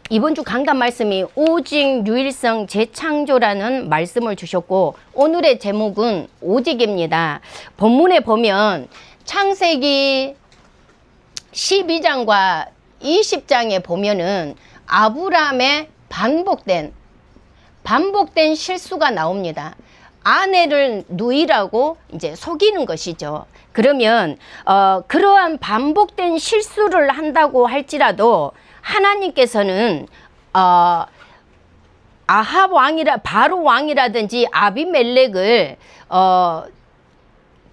이번 주 강단 말씀이 오직 유일성 재창조라는 말씀을 주셨고, 오늘의 제목은 오직입니다. 본문에 보면 창세기 12장과 20장에 보면은 아브라함의 반복된 실수가 나옵니다. 아내를 누이라고 이제 속이는 것이죠. 그러면 그러한 반복된 실수를 한다고 할지라도 하나님께서는 아합 왕이라 바로 왕이라든지 아비멜렉을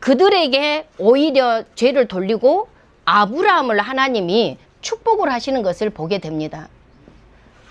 그들에게 오히려 죄를 돌리고 아브라함을 하나님이 축복을 하시는 것을 보게 됩니다.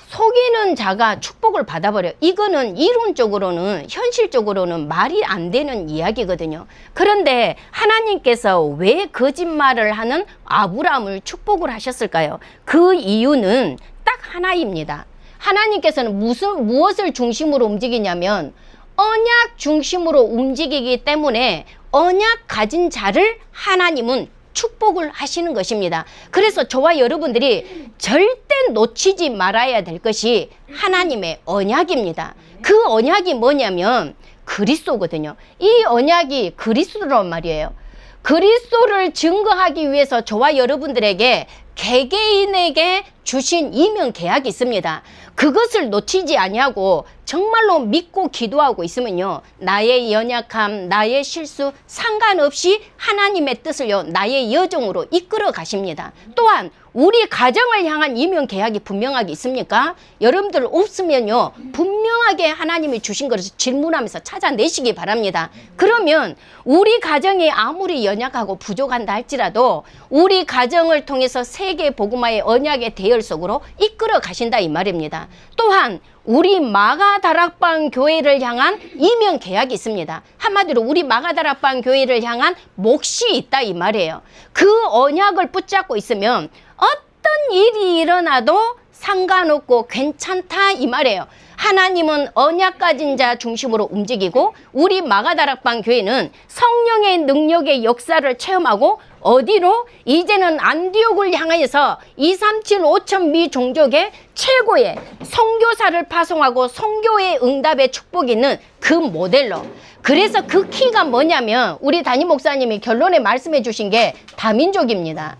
속이는 자가 축복을 받아버려요. 이거는 이론적으로는 현실적으로는 말이 안 되는 이야기거든요. 그런데 하나님께서 왜 거짓말을 하는 아브라함을 축복을 하셨을까요? 그 이유는 딱 하나입니다. 하나님께서는 무엇을 중심으로 움직이냐면 언약 중심으로 움직이기 때문에 언약 가진 자를 하나님은 축복을 하시는 것입니다. 그래서 저와 여러분들이 절대 놓치지 말아야 될 것이 하나님의 언약입니다. 그 언약이 뭐냐면 그리스도거든요. 이 언약이 그리스도란 말이에요. 그리스도를 증거하기 위해서 저와 여러분들에게 개개인에게 주신 이면 계약이 있습니다. 그것을 놓치지 아니하고 정말로 믿고 기도하고 있으면요, 나의 연약함, 나의 실수 상관없이 하나님의 뜻을요, 나의 여정으로 이끌어 가십니다. 또한 우리 가정을 향한 이면 계약이 분명하게 있습니까? 여러분들 없으면요, 분명하게 하나님이 주신 것을 질문하면서 찾아내시기 바랍니다. 그러면 우리 가정이 아무리 연약하고 부족한다 할지라도 우리 가정을 통해서 세계 복음화의 언약의 대열 속으로 이끌어 가신다 이 말입니다. 또한 우리 마가다락방 교회를 향한 이면 계약이 있습니다. 한마디로 우리 마가다락방 교회를 향한 몫이 있다 이 말이에요. 그 언약을 붙잡고 있으면 어떤 일이 일어나도 상관없고 괜찮다 이 말이에요. 하나님은 언약 가진 자 중심으로 움직이고 우리 마가다락방 교회는 성령의 능력의 역사를 체험하고 어디로? 이제는 안디옥을 향하여서 237 5천 미종족의 최고의 선교사를 파송하고 선교의 응답의 축복이 있는 그 모델로. 그래서 그 키가 뭐냐면 우리 담임 목사님이 결론에 말씀해 주신 게 다민족입니다.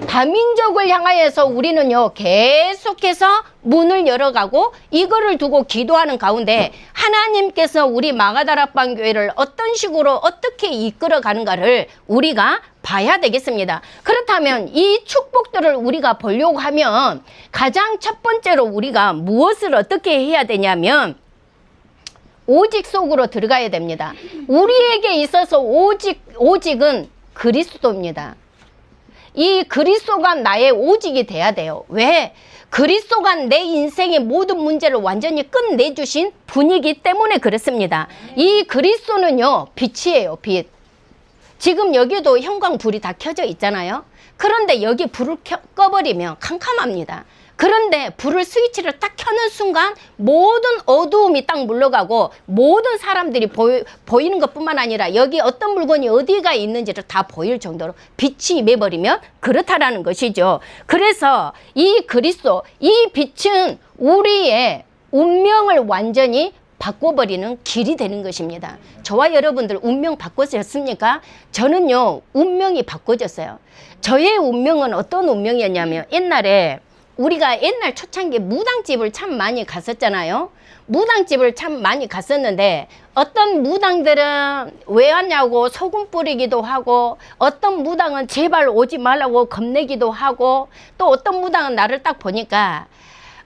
다민족을 향하여서 우리는요 계속해서 문을 열어가고 이거를 두고 기도하는 가운데 하나님께서 우리 마가다락방 교회를 어떤 식으로 어떻게 이끌어 가는가를 우리가 봐야 되겠습니다. 그렇다면 이 축복들을 우리가 보려고 하면 가장 첫 번째로 우리가 무엇을 어떻게 해야 되냐면 오직 속으로 들어가야 됩니다. 우리에게 있어서 오직은 그리스도입니다. 이 그리스도가 나의 오직이 돼야 돼요. 왜? 그리스도가 내 인생의 모든 문제를 완전히 끝내주신 분이기 때문에 그렇습니다. 이 그리스도는요 빛이에요. 빛. 지금 여기도 형광불이 다 켜져 있잖아요. 그런데 여기 불을 꺼버리면 캄캄합니다. 그런데 불을 스위치를 딱 켜는 순간 모든 어두움이 딱 물러가고 모든 사람들이 보이는 것뿐만 아니라 여기 어떤 물건이 어디가 있는지를 다 보일 정도로 빛이 임해버리면 그렇다라는 것이죠. 그래서 이 그리스도, 이 빛은 우리의 운명을 완전히 바꿔버리는 길이 되는 것입니다. 저와 여러분들 운명 바꿔졌습니까? 저는요 운명이 바꿔졌어요. 저의 운명은 어떤 운명이었냐면 옛날에 우리가 옛날 초창기에 무당집을 참 많이 갔었잖아요. 무당집을 참 많이 갔었는데 어떤 무당들은 왜 왔냐고 소금 뿌리기도 하고 어떤 무당은 제발 오지 말라고 겁내기도 하고 또 어떤 무당은 나를 딱 보니까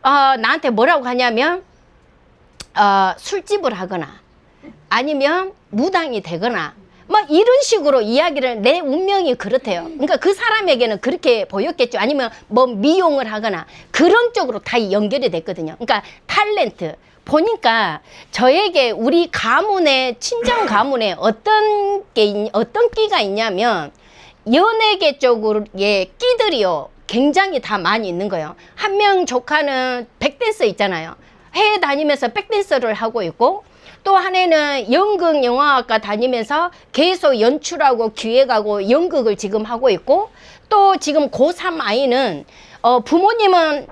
나한테 뭐라고 하냐면 술집을 하거나 아니면 무당이 되거나 뭐 이런 식으로 이야기를 내 운명이 그렇대요. 그러니까 그 사람에게는 그렇게 보였겠죠. 아니면 뭐 미용을 하거나 그런 쪽으로 다 연결이 됐거든요. 그러니까 탤런트 보니까 저에게 우리 가문에 친정 가문에 어떤 끼가 있냐면 연예계 쪽으로의 끼들이요 굉장히 다 많이 있는 거예요. 한 명 조카는 백댄서 있잖아요. 해외 다니면서 백댄서를 하고 있고 또 한 해는 연극 영화학과 다니면서 계속 연출하고 기획하고 연극을 지금 하고 있고 또 지금 고3 아이는 부모님은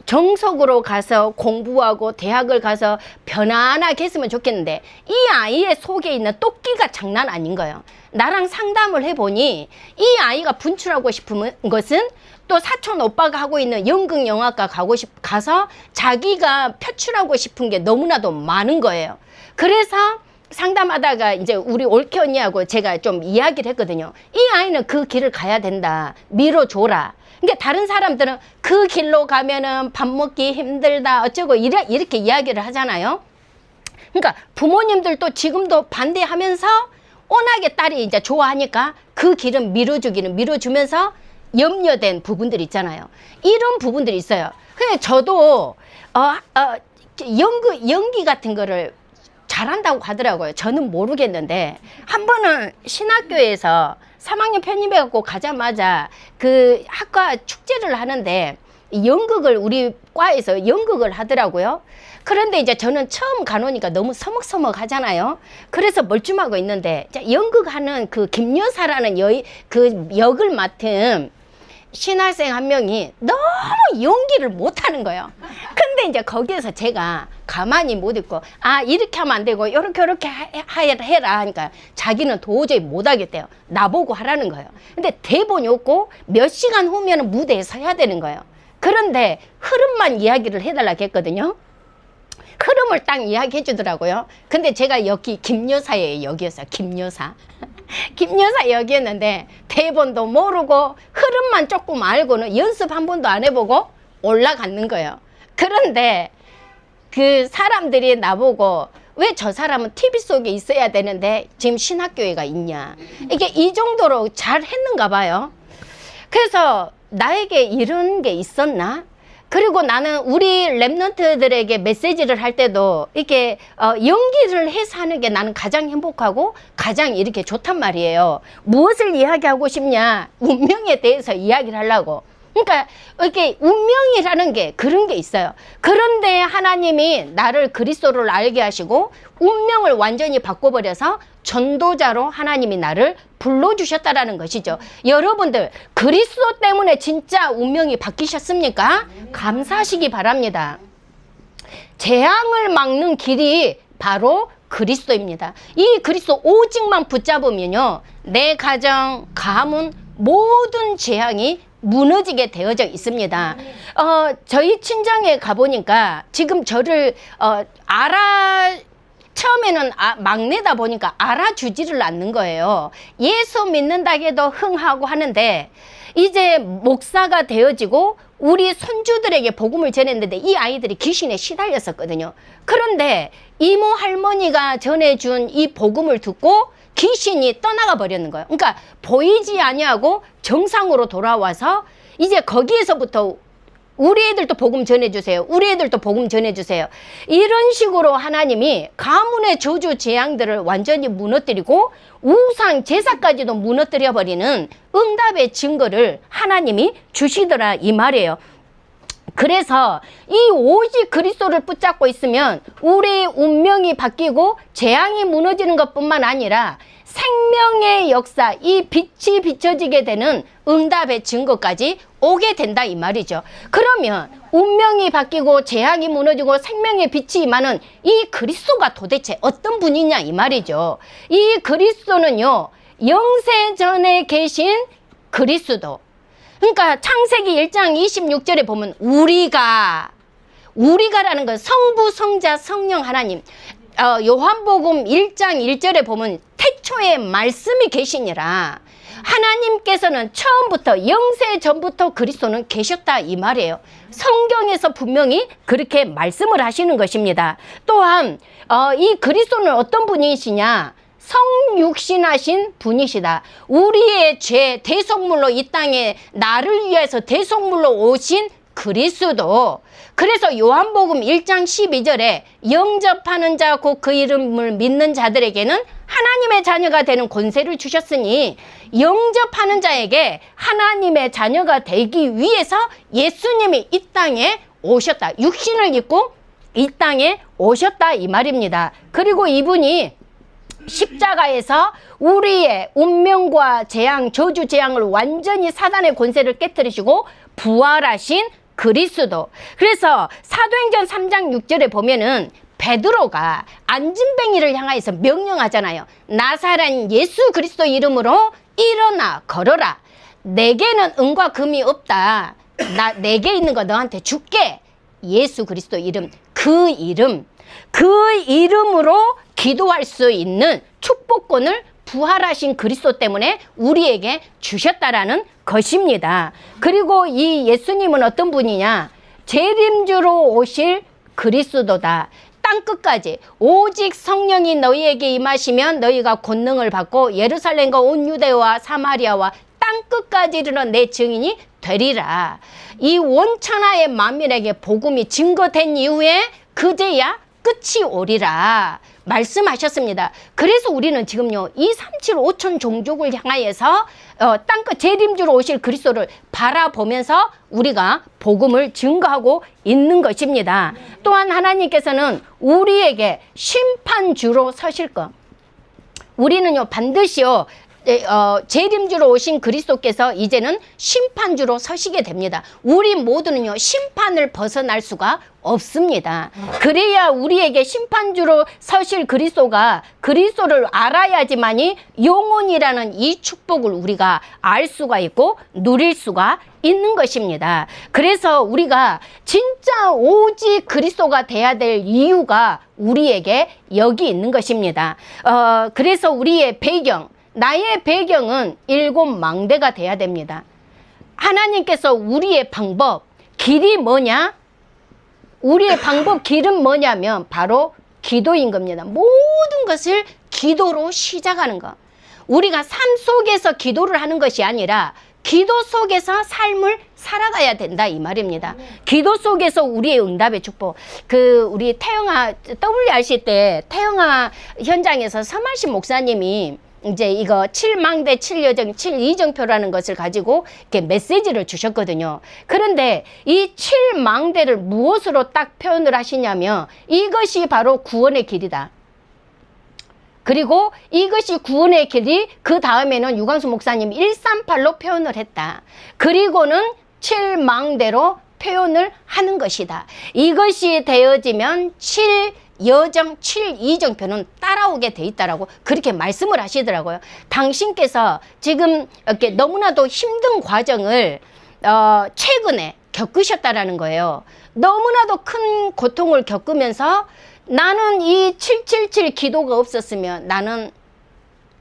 정석으로 가서 공부하고 대학을 가서 편안하게 했으면 좋겠는데 이 아이의 속에 있는 토끼가 장난 아닌 거예요. 나랑 상담을 해보니 이 아이가 분출하고 싶은 것은 또 사촌 오빠가 하고 있는 연극영화과 가서 자기가 표출하고 싶은 게 너무나도 많은 거예요. 그래서 상담하다가 이제 우리 올케 언니하고 제가 좀 이야기를 했거든요. 이 아이는 그 길을 가야 된다. 밀어줘라. 그러니까 다른 사람들은 그 길로 가면은 밥 먹기 힘들다 어쩌고 이렇게 이야기를 하잖아요. 그러니까 부모님들도 지금도 반대하면서 워낙에 딸이 이제 좋아하니까 그 길은 밀어주면서 염려된 부분들이 있잖아요. 이런 부분들이 있어요. 근데 저도 연기 같은 거를 잘한다고 하더라고요. 저는 모르겠는데 한 번은 신학교에서 3학년 편입해갖고 가자마자 그 학과 축제를 하는데 연극을 우리 과에서 연극을 하더라고요. 그런데 이제 저는 처음 가노니까 너무 서먹서먹하잖아요. 그래서 멀쩡하고 있는데 연극하는 그 김여사라는 그 역을 맡은 신학생 한 명이 너무 연기를 못하는 거예요. 근데 이제 거기에서 제가 가만히 못 있고 이렇게 하면 안 되고 요렇게 해라 하니까 자기는 도저히 못하겠대요. 나보고 하라는 거예요. 근데 대본이 없고 몇 시간 후면 무대에 서야 되는 거예요. 그런데 흐름만 이야기를 해달라고 했거든요. 흐름을 딱 이야기해 주더라고요. 근데 제가 여기 김여사의 역이었어요. 김여사. 김여사 역이었는데 대본도 모르고 흐름만 조금 알고는 연습 한 번도 안 해보고 올라갔는 거예요. 그런데 그 사람들이 나보고 왜 저 사람은 TV 속에 있어야 되는데 지금 신학교회가 있냐. 이게 이 정도로 잘 했는가 봐요. 그래서 나에게 이런 게 있었나? 그리고 나는 우리 랩런트들에게 메시지를 할 때도 이렇게 연기를 해서 하는 게 나는 가장 행복하고 가장 이렇게 좋단 말이에요. 무엇을 이야기하고 싶냐? 운명에 대해서 이야기를 하려고. 그러니까 이렇게 운명이라는 게 그런 게 있어요. 그런데 하나님이 나를 그리스도를 알게 하시고 운명을 완전히 바꿔버려서 전도자로 하나님이 나를 불러주셨다라는 것이죠. 여러분들 그리스도 때문에 진짜 운명이 바뀌셨습니까? 감사하시기 바랍니다. 재앙을 막는 길이 바로 그리스도입니다. 이 그리스도 오직만 붙잡으면요, 내 가정, 가문 모든 재앙이 무너지게 되어져 있습니다. 저희 친정에 가보니까 지금 저를 처음에는 막내다 보니까 알아주지를 않는 거예요. 예수 믿는다고 해도 흥하고 하는데 이제 목사가 되어지고 우리 손주들에게 복음을 전했는데 이 아이들이 귀신에 시달렸었거든요. 그런데 이모 할머니가 전해준 이 복음을 듣고 귀신이 떠나가 버렸는 거예요. 그러니까 보이지 아니하고 정상으로 돌아와서 이제 거기에서부터 우리 애들도 복음 전해주세요. 우리 애들도 복음 전해주세요. 이런 식으로 하나님이 가문의 저주 재앙들을 완전히 무너뜨리고 우상 제사까지도 무너뜨려버리는 응답의 증거를 하나님이 주시더라 이 말이에요. 그래서 이 오직 그리스도를 붙잡고 있으면 우리의 운명이 바뀌고 재앙이 무너지는 것뿐만 아니라 생명의 역사, 이 빛이 비춰지게 되는 응답의 증거까지 오게 된다 이 말이죠. 그러면 운명이 바뀌고 재앙이 무너지고 생명의 빛이 임하는 이 그리스도가 도대체 어떤 분이냐 이 말이죠. 이 그리스도는요, 영세전에 계신 그리스도. 그러니까 창세기 1장 26절에 보면 우리가라는 건 성부, 성자, 성령 하나님. 요한복음 1장 1절에 보면 태초에 말씀이 계시니라. 하나님께서는 처음부터 영세 전부터 그리스도는 계셨다 이 말이에요. 성경에서 분명히 그렇게 말씀을 하시는 것입니다. 또한 이 그리스도는 어떤 분이시냐? 성육신하신 분이시다. 우리의 죄 대속물로 이 땅에 나를 위해서 대속물로 오신 그리스도. 그래서 요한복음 1장 12절에 영접하는 자 곧 그 이름을 믿는 자들에게는 하나님의 자녀가 되는 권세를 주셨으니 영접하는 자에게 하나님의 자녀가 되기 위해서 예수님이 이 땅에 오셨다. 육신을 입고 이 땅에 오셨다 이 말입니다. 그리고 이분이 십자가에서 우리의 운명과 재앙, 저주 재앙을 완전히 사단의 권세를 깨뜨리시고 부활하신 그리스도. 그래서 사도행전 3장 6절에 보면은 베드로가 안진뱅이를 향하여서 명령하잖아요. 나사렛 예수 그리스도 이름으로 일어나 걸어라. 내게는 은과 금이 없다. 내게 있는 거 너한테 줄게. 예수 그리스도 이름, 그 이름으로 기도할 수 있는 축복권을 부활하신 그리스도 때문에 우리에게 주셨다라는 것입니다. 그리고 이 예수님은 어떤 분이냐? 재림주로 오실 그리스도다. 땅끝까지 오직 성령이 너희에게 임하시면 너희가 권능을 받고 예루살렘과 온 유대와 사마리아와 땅끝까지 이르러 내 증인이 되리라. 이 온천하의 만민에게 복음이 증거된 이후에 그제야 끝이 오리라 말씀하셨습니다. 그래서 우리는 지금요 237 5천 종족을 향하여서 땅끝 재림주로 오실 그리스도를 바라보면서 우리가 복음을 증거하고 있는 것입니다. 또한 하나님께서는 우리에게 심판주로 서실 것. 우리는요 반드시요 재림주로 오신 그리스도께서 이제는 심판주로 서시게 됩니다. 우리 모두는요 심판을 벗어날 수가 없습니다. 그래야 우리에게 심판주로 서실 그리스도를 알아야지만이 영혼이라는 이 축복을 우리가 알 수가 있고 누릴 수가 있는 것입니다. 그래서 우리가 진짜 오직 그리스도가 돼야 될 이유가 우리에게 여기 있는 것입니다. 그래서 우리의 배경, 나의 배경은 7 망대가 돼야 됩니다. 하나님께서 우리의 방법, 길이 뭐냐? 우리의 방법, 길은 뭐냐면 바로 기도인 겁니다. 모든 것을 기도로 시작하는 것. 우리가 삶 속에서 기도를 하는 것이 아니라 기도 속에서 삶을 살아가야 된다 이 말입니다. 기도 속에서 우리의 응답의 축복. 우리 태영아 WRC 때 태영아 현장에서 서만식 목사님이 이제 이거 7망대 7여정 7이정표라는 것을 가지고 이렇게 메시지를 주셨거든요. 그런데 이 7망대를 무엇으로 딱 표현을 하시냐면 이것이 바로 구원의 길이다. 그리고 이것이 구원의 길이 그 다음에는 유광수 목사님이 138로 표현을 했다. 그리고는 7망대로 표현을 하는 것이다. 이것이 되어지면 7여정 7이정표는 따라오게 돼 있다라고 그렇게 말씀을 하시더라고요. 당신께서 지금 이렇게 너무나도 힘든 과정을 최근에 겪으셨다라는 거예요. 너무나도 큰 고통을 겪으면서 나는 이 777 기도가 없었으면 나는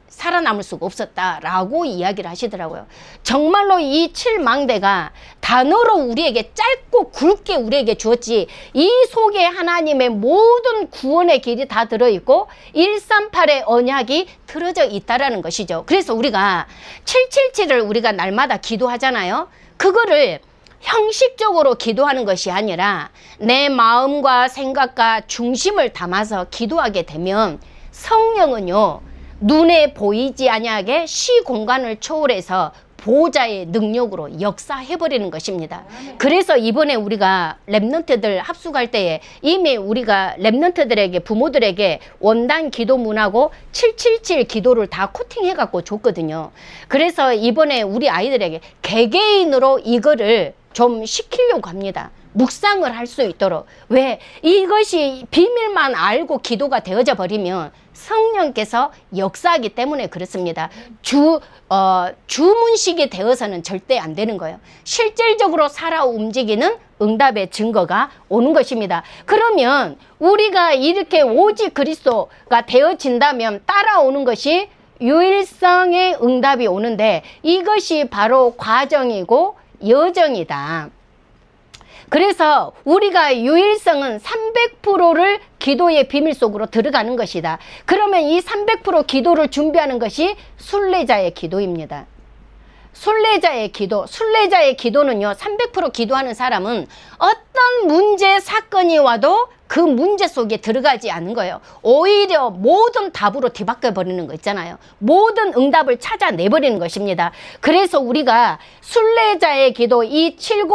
살아남을 수가 없었다라고 이야기를 하시더라고요. 정말로 이 7망대가 단어로 우리에게 짧고 굵게 우리에게 주었지 이 속에 하나님의 모든 구원의 길이 다 들어있고 138의 언약이 들어져 있다라는 것이죠. 그래서 우리가 777을 우리가 날마다 기도하잖아요. 그거를 형식적으로 기도하는 것이 아니라 내 마음과 생각과 중심을 담아서 기도하게 되면 성령은요 눈에 보이지 아니하게 시공간을 초월해서 보호자의 능력으로 역사해버리는 것입니다. 그래서 이번에 우리가 랩런트들 합숙할 때에 이미 우리가 랩런트들에게 부모들에게 원단 기도문하고 777 기도를 다 코팅해갖고 줬거든요. 그래서 이번에 우리 아이들에게 개개인으로 이거를 좀 시키려고 합니다. 묵상을 할 수 있도록. 왜? 이것이 비밀만 알고 기도가 되어져 버리면 성령께서 역사하기 때문에 그렇습니다. 주문식이 되어서는 절대 안 되는 거예요. 실질적으로 살아 움직이는 응답의 증거가 오는 것입니다. 그러면 우리가 이렇게 오직 그리스도가 되어진다면 따라오는 것이 유일성의 응답이 오는데 이것이 바로 과정이고 여정이다. 그래서 우리가 유일성은 300%를 기도의 비밀 속으로 들어가는 것이다. 그러면 이 300% 기도를 준비하는 것이 순례자의 기도입니다. 순례자의 기도는요 300% 기도하는 사람은 어떤 문제 사건이 와도 그 문제 속에 들어가지 않는 거예요. 오히려 모든 답으로 뒤바꿔 버리는 거 있잖아요. 모든 응답을 찾아내버리는 것입니다. 그래서 우리가 순례자의 기도 이 7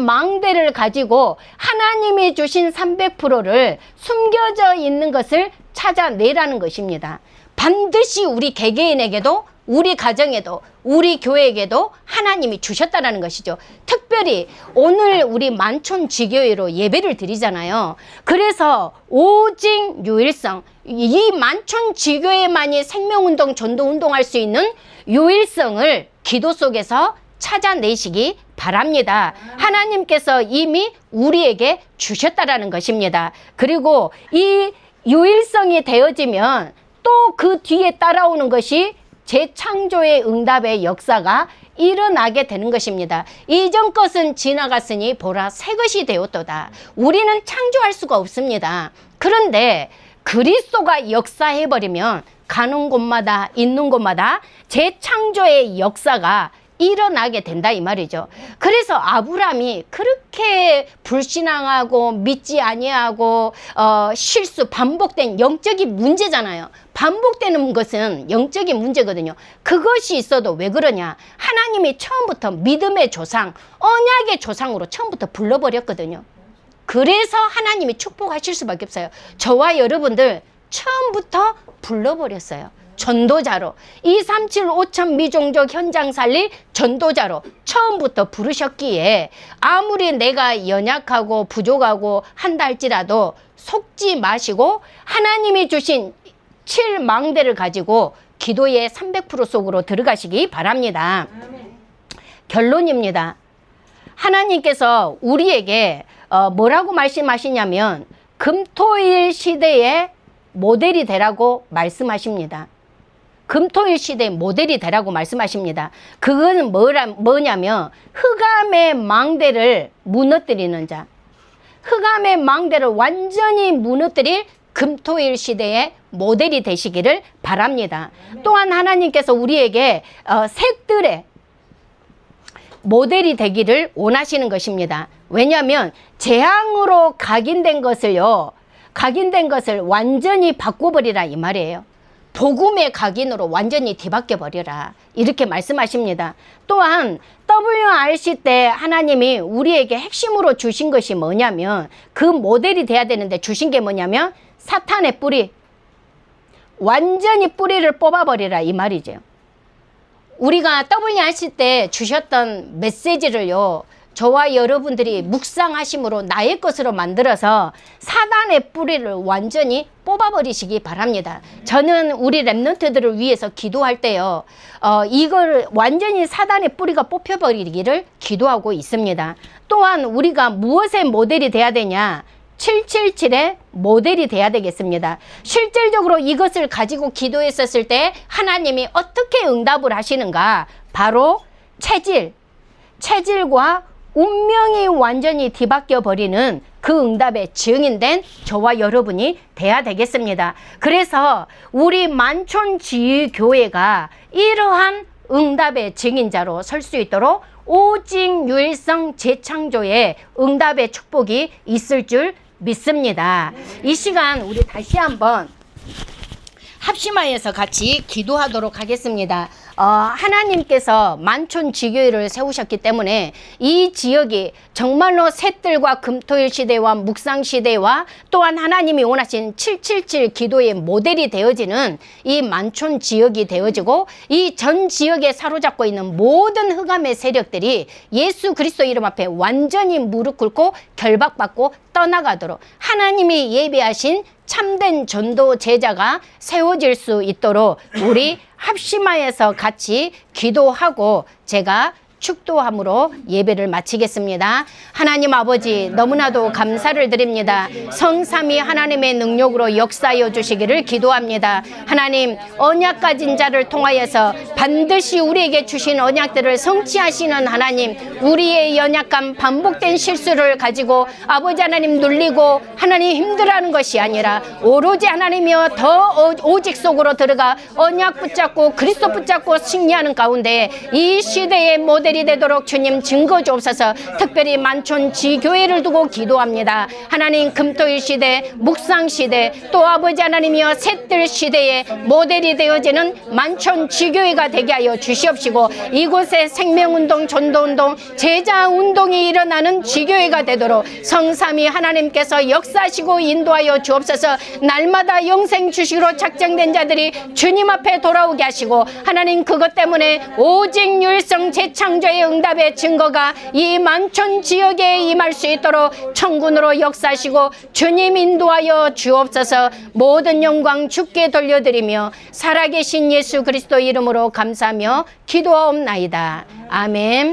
망대를 가지고 하나님이 주신 300%를 숨겨져 있는 것을 찾아내라는 것입니다. 반드시 우리 개개인에게도 우리 가정에도 우리 교회에게도 하나님이 주셨다라는 것이죠. 특별히 오늘 우리 만촌지교회로 예배를 드리잖아요. 그래서 오직 유일성, 이 만촌지교회만이 생명운동, 전도운동할 수 있는 유일성을 기도 속에서 찾아내시기 바랍니다. 하나님께서 이미 우리에게 주셨다라는 것입니다. 그리고 이 유일성이 되어지면 또 그 뒤에 따라오는 것이 재창조의 응답의 역사가 일어나게 되는 것입니다. 이전 것은 지나갔으니 보라 새 것이 되었도다. 우리는 창조할 수가 없습니다. 그런데 그리스도가 역사해버리면 가는 곳마다 있는 곳마다 재창조의 역사가 일어나게 된다 이 말이죠. 그래서 아브라함이 그렇게 불신앙하고 믿지 아니하고 실수 반복된 영적인 문제잖아요. 반복되는 것은 영적인 문제거든요. 그것이 있어도 왜 그러냐, 하나님이 처음부터 믿음의 조상, 언약의 조상으로 처음부터 불러버렸거든요. 그래서 하나님이 축복하실 수밖에 없어요. 저와 여러분들 처음부터 불러버렸어요. 전도자로, 237 5천 미종족 현장 살릴 전도자로 처음부터 부르셨기에 아무리 내가 연약하고 부족하고 한다 할지라도 속지 마시고 하나님이 주신 7망대를 가지고 기도의 300% 속으로 들어가시기 바랍니다. 결론입니다. 하나님께서 우리에게 뭐라고 말씀하시냐면 금토일 시대의 모델이 되라고 말씀하십니다. 금토일 시대의 모델이 되라고 말씀하십니다. 그거는 뭐냐면 흑암의 망대를 무너뜨리는 자, 흑암의 망대를 완전히 무너뜨릴 금토일 시대의 모델이 되시기를 바랍니다. 또한 하나님께서 우리에게 색들의 모델이 되기를 원하시는 것입니다. 왜냐하면 재앙으로 각인된 것을 완전히 바꿔버리라 이 말이에요. 복음의 각인으로 완전히 뒤바뀌어 버려라 이렇게 말씀하십니다. 또한 WRC 때 하나님이 우리에게 핵심으로 주신 것이 뭐냐면, 그 모델이 돼야 되는데 주신 게 뭐냐면 사탄의 뿌리, 완전히 뿌리를 뽑아버리라 이 말이죠. 우리가 WRC 때 주셨던 메시지를요, 저와 여러분들이 묵상하심으로 나의 것으로 만들어서 사단의 뿌리를 완전히 뽑아버리시기 바랍니다. 저는 우리 랩런트들을 위해서 기도할 때요, 이걸 완전히 사단의 뿌리가 뽑혀버리기를 기도하고 있습니다. 또한 우리가 무엇의 모델이 돼야 되냐, 777의 모델이 돼야 되겠습니다. 실질적으로 이것을 가지고 기도했었을 때 하나님이 어떻게 응답을 하시는가, 바로 체질과 운명이 완전히 뒤바뀌어 버리는 그 응답의 증인된 저와 여러분이 돼야 되겠습니다. 그래서 우리 만촌지교회가 이러한 응답의 증인자로 설 수 있도록 오직 유일성 재창조의 응답의 축복이 있을 줄 믿습니다. 이 시간 우리 다시 한번 합심하여서 같이 기도하도록 하겠습니다. 하나님께서 만촌지교회를 세우셨기 때문에 이 지역이 정말로 셋들과 금토일 시대와 묵상 시대와 또한 하나님이 원하신 777 기도의 모델이 되어지는 이 만촌 지역이 되어지고, 이 전 지역에 사로잡고 있는 모든 흑암의 세력들이 예수 그리스도 이름 앞에 완전히 무릎 꿇고 결박받고 떠나가도록 하나님이 예비하신 참된 전도 제자가 세워질 수 있도록 우리 합심하여서 같이 기도하고 제가 축도함으로 예배를 마치겠습니다. 하나님 아버지, 너무나도 감사를 드립니다. 성삼위 하나님의 능력으로 역사하여 주시기를 기도합니다. 하나님, 언약 가진 자를 통하여서 반드시 우리에게 주신 언약들을 성취하시는 하나님, 우리의 연약함, 반복된 실수를 가지고 아버지 하나님 눌리고 하나님 힘들어하는 것이 아니라 오로지 하나님이여 더 오직 속으로 들어가 언약 붙잡고 그리스도 붙잡고 승리하는 가운데 이 시대의 모든 모델이 되도록 주님 증거 주옵소서. 특별히 만촌 지교회를 두고 기도합니다. 하나님, 금토일 시대, 묵상 시대, 또 아버지 하나님이여 셋들 시대에 모델이 되어지는 만촌 지교회가 되게 하여 주시옵시고, 이곳에 생명운동, 전도운동, 제자운동이 일어나는 지교회가 되도록 성삼위 하나님께서 역사하시고 인도하여 주옵소서. 날마다 영생 주시기로 작정된 자들이 주님 앞에 돌아오게 하시고, 하나님, 그것 때문에 오직 율성 재창조의 응답의 증거가 이 만촌 지역에 임할 수 있도록 천군으로 역사하시고 주님 인도하여 주옵소서. 모든 영광 주께 돌려드리며 살아계신 예수 그리스도 이름으로 감사하며 기도하옵나이다. 아멘.